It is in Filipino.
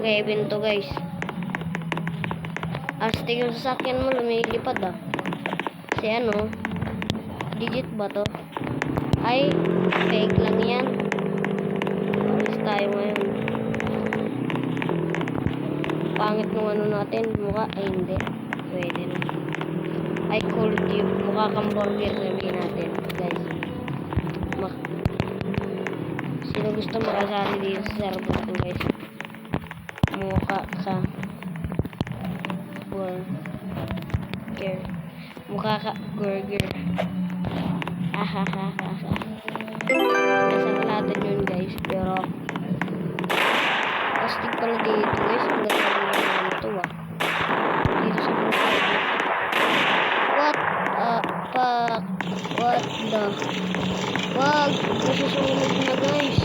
Kevin to guys. Astig yung sasakyan mo, lumilipad ah. Si ano? Digit ba to? Ay, fake lang yan. Alis tayo ngayon. Pangit nung ano natin, mukha. Ay, hindi. Pwede na. Ay, cold cube. Mukha kang burger sabihin natin, guys. Sino gusto makasali dito sa server ko, guys? Mukha ka burger. Mukha ka burger. Ahahaha. Nasaan natin yun, guys. Pero plastic pala dito, guys. Ang ganda naman ito, ah. Dito sa mukha. What fuck? What the? Wag! Nasusunog na, guys.